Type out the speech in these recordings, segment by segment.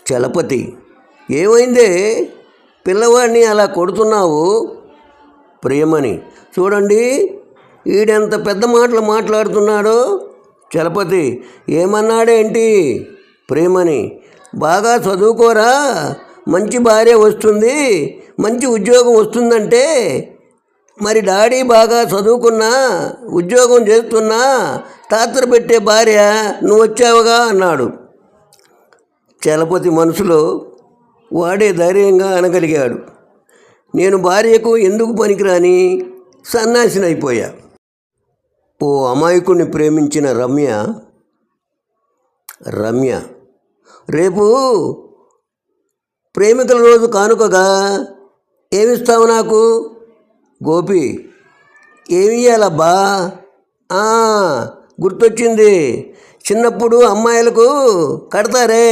చలపతి, ఏమైందే పిల్లవాడిని అలా కొడుతున్నావు? ప్రియమణి, చూడండి ఈడెంత పెద్ద మాటలు మాట్లాడుతున్నాడో. చలపతి, ఏమన్నాడేంటి? ప్రియమణి, బాగా చదువుకోరా, మంచి భార్య వస్తుంది, మంచి ఉద్యోగం వస్తుందంటే, మరి డాడీ బాగా చదువుకున్నా ఉద్యోగం చేస్తున్నా తాతర పెట్టే భార్య నువ్వు వచ్చావుగా అన్నాడు. చలపతి మనసులో వాడే ధైర్యంగా అనగలిగాడు, నేను భార్యకు ఎందుకు పనికిరాని సన్యాసినైపోయా. ఓ అమాయకుడిని ప్రేమించిన రమ్య రేపు ప్రేమికుల రోజు కానుకగా ఏమిస్తావు నాకు? గోపి, ఏమియ్యాలబ్బా? గుర్తొచ్చింది, చిన్నప్పుడు అమ్మాయిలకు కడతారే,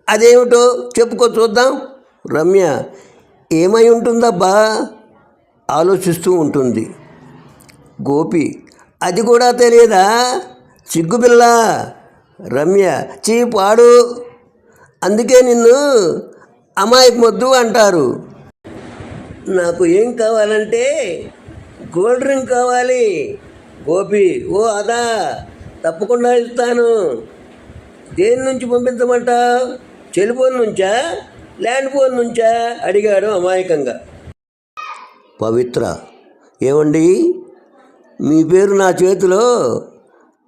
అదేమిటో చెప్పుకో చూద్దాం. రమ్య, ఏమై ఉంటుందబ్బా? ఆలోచిస్తూ ఉంటుంది. గోపి, అది కూడా తెలియదా? సిగ్గుపిల్ల. రమ్య, పాడు, అందుకే నిన్ను అమాయకమొద్దు అంటారు. నాకు ఏం కావాలంటే గోల్డ్ రింగ్ కావాలి. గోపి, ఓ అదా, తప్పకుండా ఇస్తాను. దేని నుంచి పంపించమంటావు? సెల్ఫోన్ నుంచా, ల్యాండ్ ఫోన్ నుంచా అడిగాడు అమాయకంగా. పవిత్ర, ఏమండి, మీ పేరు నా చేతిలో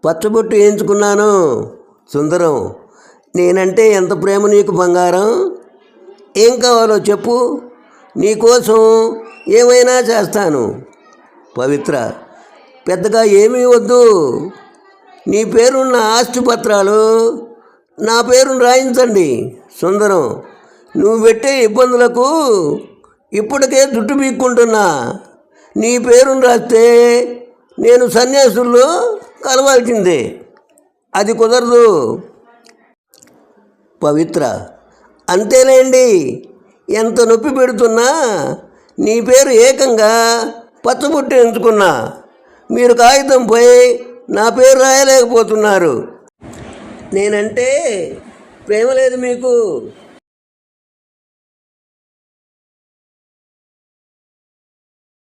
పచ్చబొట్టు వేయించుకున్నాను. సుందరం, నేనంటే ఎంత ప్రేమ నీకు బంగారం. ఏం కావాలో చెప్పు, నీకోసం ఏమైనా చేస్తాను. పవిత్ర, పెద్దగా ఏమీ వద్దు, నీ పేరున్న ఆస్తి పత్రాలు నా పేరును రాయించండి. సుందరం, నువ్వు పెట్టే ఇబ్బందులకు ఇప్పటికే జుట్టు పీక్కుంటున్నా. నీ పేరును రాస్తే నేను సన్యాసుల్లో కలవాల్సిందే, అది కుదరదు. పవిత్ర, అంతేలేండి, ఎంత నొప్పి పెడుతున్నా నీ పేరు ఏకంగా పచ్చబొట్టు ఎంచుకున్నా. మీరు కాగితంపై నా పేరు రాయలేకపోతున్నారు. నేనంటే ప్రేమ లేదు మీకు.